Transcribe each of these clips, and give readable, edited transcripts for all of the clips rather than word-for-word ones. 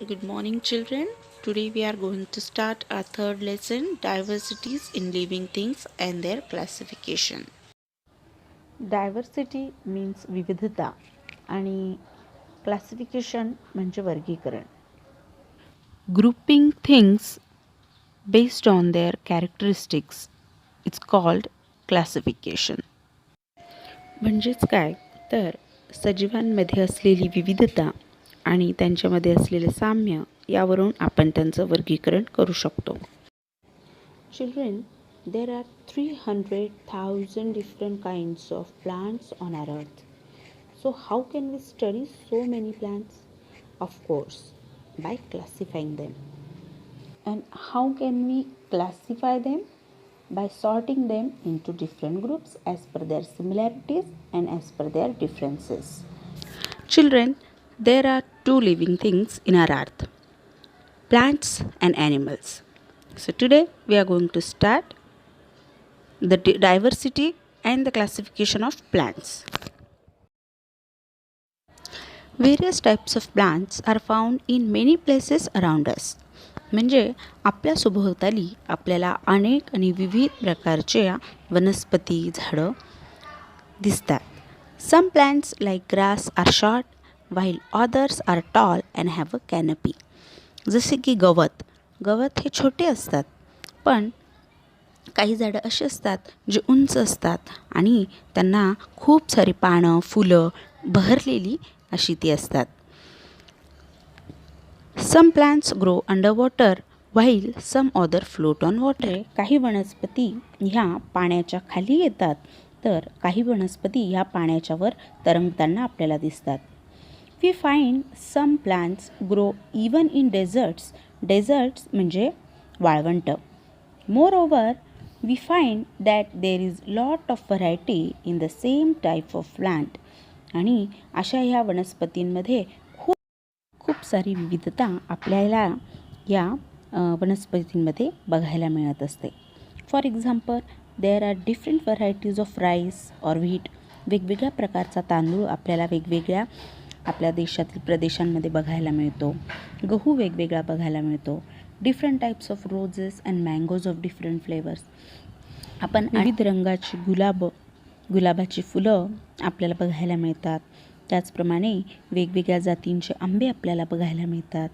Good morning, children. Today we are going to start our third lesson, diversities in living things and their classification. Diversity means विविधता आणि classification म्हणजे वर्गीकरण. Grouping things based on their characteristics. It's called classification. म्हणजेच काय तर सजीवांमध्ये असलेली विविधता आणि त्यांच्यामध्ये असलेले साम्य यावरून आपण त्यांचं वर्गीकरण करू शकतो. Children, there are 300,000 different kinds of plants on our earth. So how can we study so many plants? Of course, by classifying them. And how can we classify them? By sorting them into different groups as per their similarities and as per their differences. Children, there are two living things in our earth, plants and animals. So today we are going to start the diversity and the classification of plants. Various types of plants are found in many places around us. म्हणजे आपल्या सभोवताली आपल्याला अनेक आणि विविध प्रकारच्या वनस्पती झाडं दिसतात. Some plants like grass are short while others are tall and have a canopy. जसे की गवत हे छोटे असतात, पण काही झाडं अशी असतात जे उंच असतात आणि त्यांना खूप सारी पानं फुलं बहरलेली अशी ती असतात. Some plants grow underwater while some other float on water. काही वनस्पती ह्या पाण्याच्या खाली येतात तर काही वनस्पती ह्या पाण्याच्या वर तरंगताना आपल्याला दिसतात. We find some plants grow even in deserts. Deserts म्हणजे वाळवंट. Moreover, we find that there is lot of variety in the same type of plant. आणि अशा ह्या वनस्पतींमध्ये खूप सारी विविधता आपल्याला या वनस्पतींमध्ये बघायला मिळत असते. For example, there are different varieties of rice or wheat. वेगवेगळ्या प्रकारचा तांदूळ आपल्याला वेगवेगळ्या आपल्या देशातील प्रदेशांमध्ये बघायला मिळतो. गहू वेगवेगळा बघायला मिळतो. Different types of roses and mangoes of different flavours. आपण विविध रंगाची गुलाबाची फुलं आपल्याला बघायला मिळतात. त्याचप्रमाणे वेगवेगळ्या जातींचे आंबे आपल्याला बघायला मिळतात.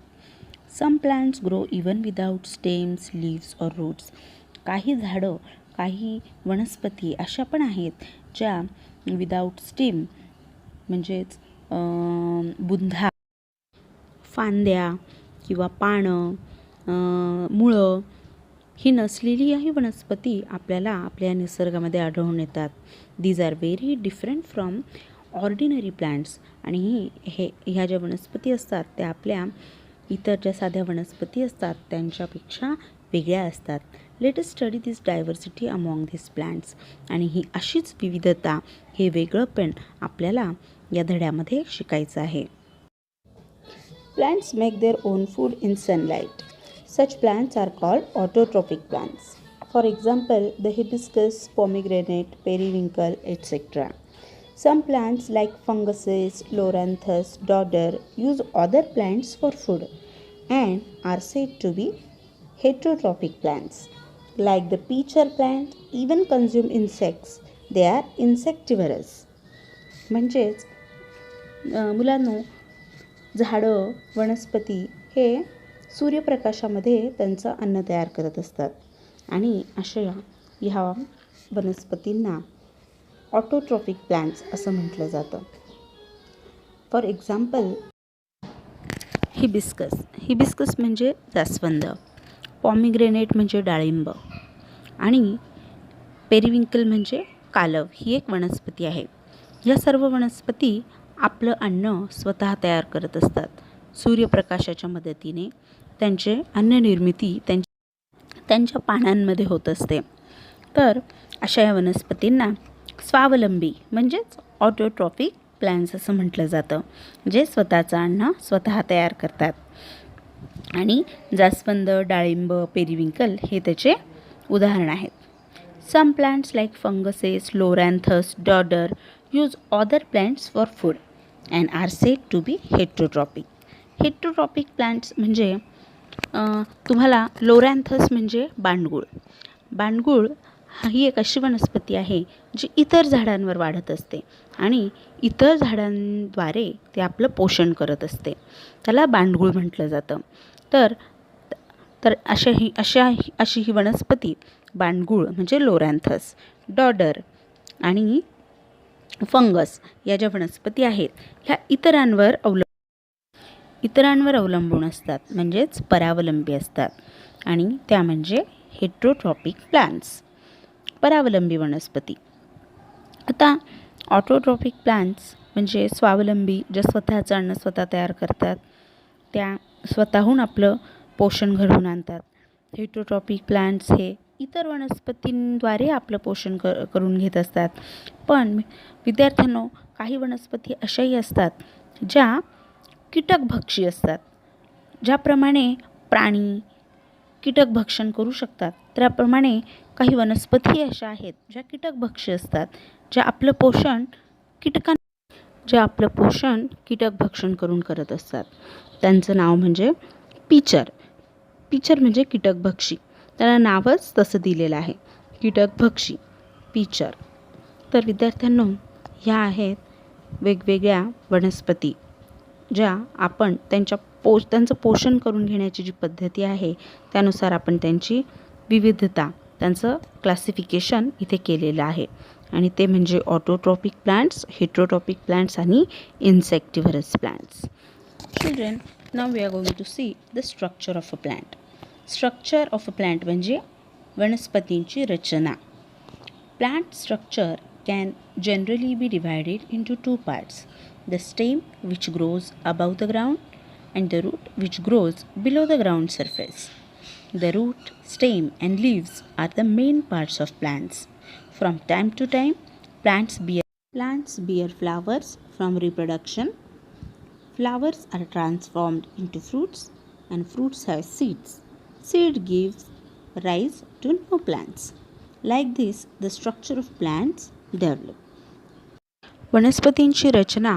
Some plants grow even without stems, leaves or roots. काही झाडं, काही वनस्पती अशा पण आहेत ज्या विदाउट स्टेम म्हणजेच बुंधा, फांद्या किंवा पानं, मुळं ही नसलेली काही वनस्पती आपल्याला आपल्या निसर्गामध्ये आढळून येतात. These are very different from ordinary plants. आणि ह्या ज्या वनस्पती असतात त्या आपल्या इतर ज्या साध्या वनस्पती असतात त्यांच्यापेक्षा वेगळ्या असतात. Let us study this diversity among this plants. आणि ही अशीच विविधता, हे वेगळंपण आपल्याला या धड्यामध्ये शिकायचं आहे. Plants make their own food in sunlight. Such plants are called autotrophic plants. For example, the hibiscus, pomegranate, periwinkle etc. Some plants like funguses, loranthus, dodder use other plants for food and are said to be heterotrophic plants. Like the peacher plant, even consume insects. They are insectivorous. म्हणजेच मुलांनो, झाडं, वनस्पती हे सूर्यप्रकाशामध्ये त्यांचं अन्न तयार करत असतात आणि अशा ह्या वनस्पतींना ऑटोट्रॉपिक प्लांट्स असं म्हटलं जातं. फॉर एक्झाम्पल, हिबिस्कस म्हणजे जास्वंद, पॉमिग्रेनेट म्हणजे डाळिंब आणि पेरिविंकल म्हणजे कालव ही एक वनस्पती आहे. या सर्व वनस्पती आपलं अन्न स्वतः तयार करत असतात. सूर्यप्रकाशाच्या मदतीने त्यांचे अन्न निर्मिती त्यांच्या पानांमध्ये होत असते. तर अशा या वनस्पतींना स्वावलंबी म्हणजेच ऑटोट्रॉपिक प्लांट्स असं म्हटलं जातं, जे स्वतःचं अन्न स्वतः तयार करतात. आणि जास्वंद, डाळिंब, पेरिविंकल हे त्याचे उदाहरण आहेत. Some plants like funguses, loranthus, dodder use other plants for food and are said to be heterotrophic. Heterotrophic plants म्हणजे तुम्हाला लोरॅन्थस म्हणजे बांडगूळ. बांडगूळ ही एक अशी वनस्पती आहे जी इतर झाडांवर वाढत असते आणि इतर झाडांद्वारे ते आपलं पोषण करत असते. त्याला बांडगूळ म्हटलं जातं. तर तर अशी ही वनस्पती बांडगूळ म्हणजे लोरॅन्थस, डॉडर आणि फंगस या ज्या वनस्पती आहेत ह्या इतरांवर अवलंबून असतात, म्हणजेच परावलंबी असतात. आणि त्या म्हणजे हेटरोट्रॉपिक प्लांट्स, परावलंबी वनस्पती. आता ऑटोट्रॉपिक प्लांट्स म्हणजे स्वावलंबी, ज्या स्वतःचं अन्न स्वतः तयार करतात, त्या स्वतःहून आपलं पोषण घडवून आणतात. हेटरोट्रॉपिक प्लांट्स हे इतर वनस्पतींद्वारे आपलं पोषण करून घेत असतात. पण विद्यार्थ्यांनो, काही वनस्पती अशाही असतात ज्या कीटकभक्षी असतात. ज्याप्रमाणे प्राणी कीटक भक्षण करू शकतात, त्याप्रमाणे काही वनस्पती अशा आहेत ज्या कीटकभक्षी असतात, ज्या आपलं पोषण कीटक भक्षण करून करत असतात. त्यांचं नाव म्हणजे पिचर. पिचर म्हणजे कीटकभक्षी. त्याला नावच तसं दिलेलं आहे, कीटकभक्षी, पिचर. तर विद्यार्थ्यांनो, ह्या आहेत वेगवेगळ्या वनस्पती ज्या आपण त्यांचं पोषण करून घेण्याची जी पद्धती आहे त्यानुसार आपण त्यांची विविधता, त्यांचं क्लासिफिकेशन इथे केलेलं आहे. आणि ते म्हणजे ऑटोट्रॉपिक प्लांट्स, हेटरोट्रॉपिक प्लांट्स आणि insectivorous plants. Children, now we are going to see the structure of a plant. Structure of a plant म्हणजे वनस्पतींची रचना. Plant structure can generally be divided into two parts: the stem, which grows above the ground, and the root, which grows below the ground surface. The root, stem, and leaves are the main parts of plants. From time to time, plants bear flowers from reproduction. Flowers are transformed into fruits, and fruits have seeds. Seed gives rise to new plants. Like this, the structure of plants develop. वनस्पतींची रचना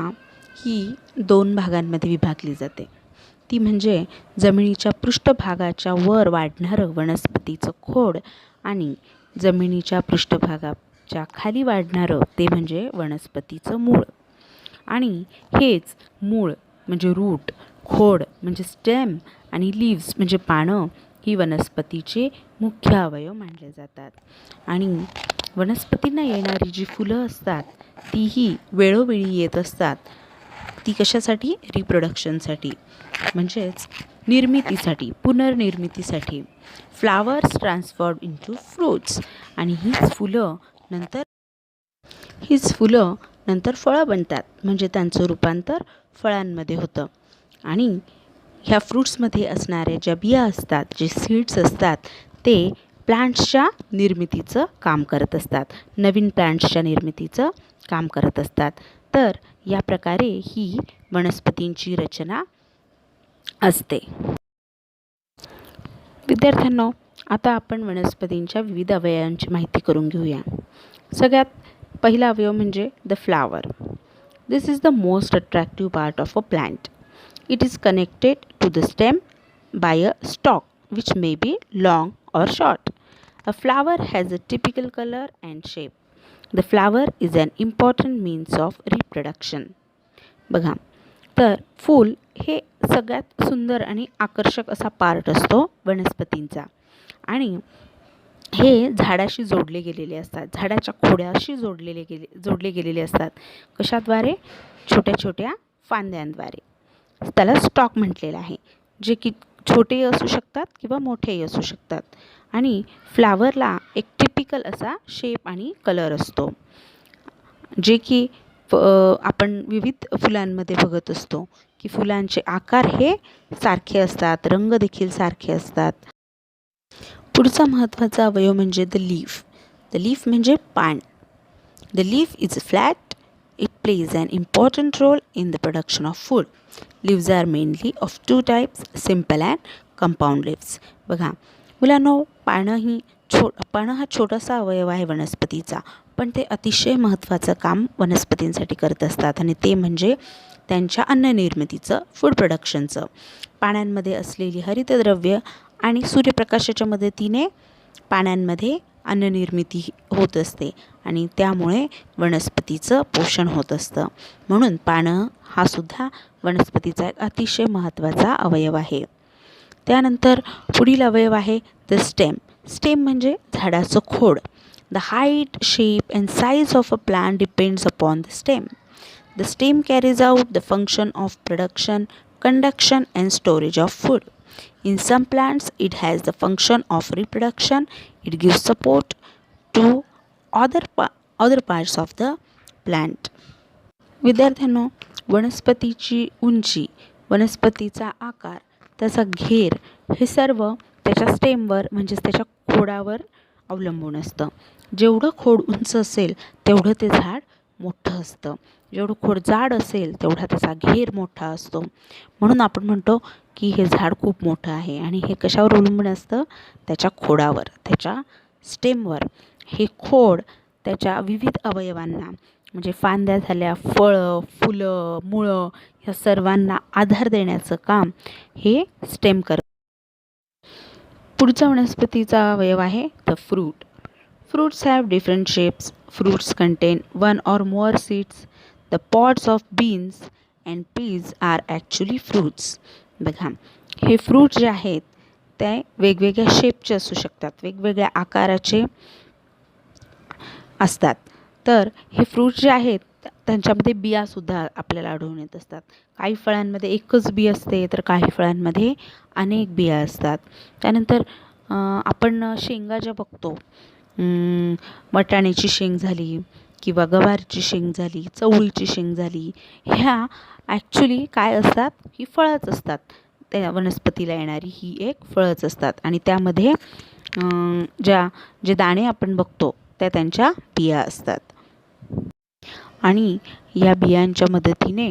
ही 2 भागांमध्ये विभागली जाते. ती म्हणजे जमिनीच्या पृष्ठभागाच्या वर वाढणारं वनस्पतीचं खोड आणि जमिनीच्या पृष्ठभागाच्या खाली वाढणारं ते म्हणजे वनस्पतीचं मूळ. आणि हेच मूळ म्हणजे रूट, खोड म्हणजे स्टेम आणि लीव्स म्हणजे पानं ही वनस्पतीचे मुख्य अवयव मानले जातात. आणि वनस्पतींना येणारी जी फुलं असतात तीही वेळोवेळी येत असतात. ती कशासाठी? रिप्रोडक्शनसाठी, म्हणजेच निर्मितीसाठी, पुनर्निर्मितीसाठी. Flowers transform into fruits. आणि हीच फुलं नंतर फळं बनतात, म्हणजे त्यांचं रूपांतर फळांमध्ये होतं. आणि ह्या फ्रूट्समध्ये असणाऱ्या ज्या बिया असतात, जे सीड्स असतात, ते प्लांट्सच्या निर्मितीचं काम करत असतात, नवीन प्लांट्सच्या निर्मितीचं काम करत असतात. तर या प्रकारे ही वनस्पतींची रचना असते. विद्यार्थ्यांनो, आता आपण वनस्पतींच्या विविध अवयवांची माहिती करून घेऊया. सगळ्यात पहिला अवयव म्हणजे the flower. This is the most attractive part of a plant. It is connected to the stem by a stalk which may be long or short. A flower has a typical color and shape. The flower is an important means of reproduction. बघा, तर फूल हे सगळ्यात सुंदर आणि आकर्षक असा part असतो वनस्पतींचा. आणि हे झाडाशी जोडले गेलेले असतात, झाडाच्या खोडाशी जोडले गेलेले असतात. कशाद्वारे? छोट्या छोट्या फांद्यांद्वारे. त्याला स्टॉक म्हटलेलं आहे, जे की छोटेही असू शकतात किंवा मोठेही असू शकतात. आणि फ्लावरला एक टिपिकल असा शेप आणि कलर असतो, जे की आपण विविध फुलांमध्ये बघत असतो की फुलांचे आकार हे सारखे असतात, रंग देखील सारखे असतात. पुढचा महत्त्वाचा अवयव म्हणजे द लीफ. द लीफ म्हणजे पान. The leaf is flat. It plays an important role in the production of food. Leaves are mainly of two types, simple and compound leaves. बघा मुलांनो, पानं हा छोटासा अवयव आहे वनस्पतीचा, पण ते अतिशय महत्त्वाचं काम वनस्पतींसाठी करत असतात. आणि ते म्हणजे त्यांच्या अन्ननिर्मितीचं, फूड प्रोडक्शनचं. पाण्यामध्ये असलेली हरितद्रव्य आणि सूर्यप्रकाशाच्या मदतीने पाण्यांमध्ये अन्ननिर्मिती होत असते आणि त्यामुळे वनस्पतीचं पोषण होत असतं. म्हणून पानं हा सुद्धा वनस्पतीचा एक अतिशय महत्त्वाचा अवयव आहे. त्यानंतर पुढील अवयव आहे द स्टेम. स्टेम म्हणजे झाडाचं खोड. The height, shape and size of a plant depends upon the stem. The stem carries out the function of production, conduction and storage of food. In some plants it has the function of reproduction. It gives support to other parts of the plant. विद्यार्थ्यांनो, वनस्पतीची उंची, वनस्पतीचा आकार, त्याचा घेर हे सर्व त्याच्या स्टेमवर म्हणजेच त्याच्या खोडावर अवलंबून असतं. जेवढं खोड उंच असेल तेवढं ते झाड मोठं असतं. जेवढं खोड जाड असेल तेवढा त्याचा घेर मोठा असतो. म्हणून आपण म्हणतो की हे झाड खूप मोठं आहे आणि हे कशावर अवलंबून असतं? त्याच्या खोडावर, त्याच्या स्टेमवर. हे खोड त्याच्या विविध अवयवांना म्हणजे फांद्या झाल्या, फळं, फुलं, मुळं ह्या सर्वांना आधार देण्याचं काम हे स्टेम करतं. पुढचा वनस्पतीचा अवयव आहे the fruit. Fruits have different shapes. Fruits contain one or more seeds. The pods of beans and peas are actually fruits. बघा, हे फ्रूट जे आहेत ते वेगवेगळ्या शेपचे असू शकतात, वेगवेगळ्या आकाराचे असतात. तर हे फ्रूट जे आहेत त्यांच्यामध्ये बियासुद्धा आपल्याला आढळून येत असतात. काही फळांमध्ये एकच बी असते तर काही फळांमध्ये अनेक बिया असतात. त्यानंतर आपण शेंगा ज्या बघतो, वाटाण्याची शेंग झाली किंवा गवारची शेंग झाली, चवळीची शेंग झाली, ह्या ॲक्च्युली काय असतात? ही फळंच असतात. त्या वनस्पतीला येणारी ही एक फळंच असतात आणि त्यामध्ये जे दाणे आपण बघतो त्या त्यांच्या बिया असतात आणि या बियांच्या मदतीने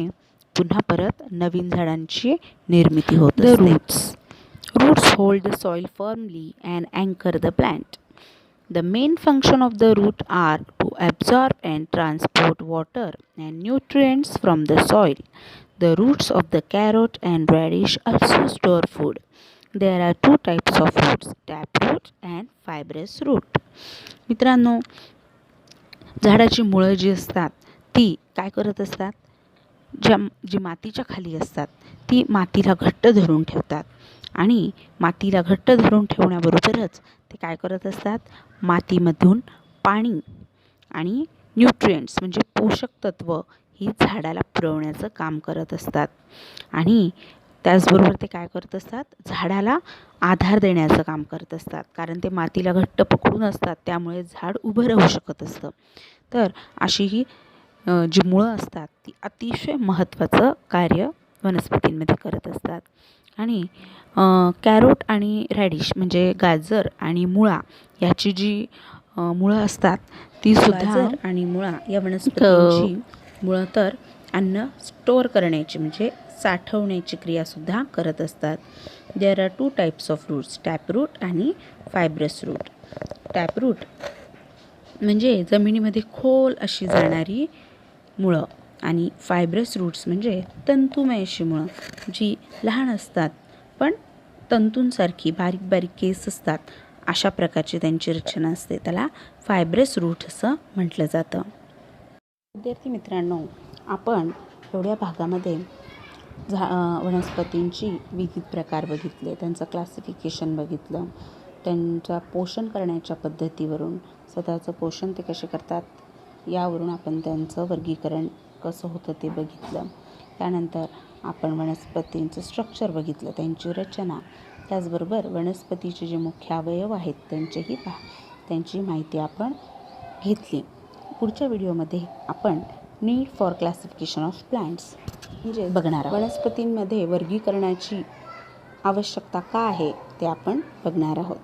पुन्हा परत नवीन झाडांची निर्मिती होत असते. Roots hold the soil firmly and अँकर the plant. The main function of the root are to absorb and transport water and nutrients from the soil. The roots of the carrot and radish also store food. There are two types of roots, taproot and fibrous root. मित्रांनो, झाडाची मुळं जी असतात ती काय करत असतात? जी मातीच्या खाली असतात ती मातीला घट्ट धरून ठेवतात आणि मातीला घट्ट धरून ठेवण्याबरोबरच ते काय करत असतात? मातीमधून पाणी आणि न्यूट्रिएंट्स म्हणजे पोषक तत्व ही झाडाला पुरवण्याचं काम करत असतात आणि त्याचबरोबर ते काय करत असतात? झाडाला आधार देण्याचं काम करत असतात. कारण ते मातीला घट्ट पकडून असतात त्यामुळे झाड उभं राहू शकत असतं. तर अशी ही जी मुळं असतात ती अतिशय महत्त्वाचं कार्य वनस्पतींमध्ये करत असतात. आणि कॅरोट आणि रॅडिश म्हणजे गाजर आणि मुळा याची जी मुळं असतात ती सुद्धा आणि मुळा या वनस्पतींची मुळं तर अन्न स्टोअर करण्याची म्हणजे साठवण्याची क्रियासुद्धा करत असतात. There are two types of roots, taproot आणि फायब्रस रूट. टॅपरूट म्हणजे जमिनीमध्ये खोल अशी जाणारी मुळं आणि फायब्रस रूट्स म्हणजे तंतुमय अशी मुळं जी लहान असतात पण तंतूंसारखी बारीक बारीक केस असतात. अशा प्रकारची त्यांची रचना असते. त्याला फायब्रस रूट असं म्हटलं जातं. विद्यार्थी मित्रांनो, आपण एवढ्या भागामध्ये वनस्पतींची विविध प्रकार बघितले, त्यांचं क्लासिफिकेशन बघितलं, त्यांच्या पोषण करण्याच्या पद्धतीवरून स्वतःचं पोषण ते कसे करतात यावरून आपण त्यांचं वर्गीकरण कसं होतं ते बघितलं. त्यानंतर आपण वनस्पतींचं स्ट्रक्चर बघितलं, त्यांची रचना, त्याचबरोबर वनस्पतीचे जे मुख्य अवयव आहेत त्यांची माहिती आपण घेतली. पुढच्या व्हिडिओमध्ये आपण need for classification of plants म्हणजे बघणार आहोत. वनस्पतींमध्ये वर्गीकरणाची आवश्यकता का आहे ते आपण बघणार आहोत.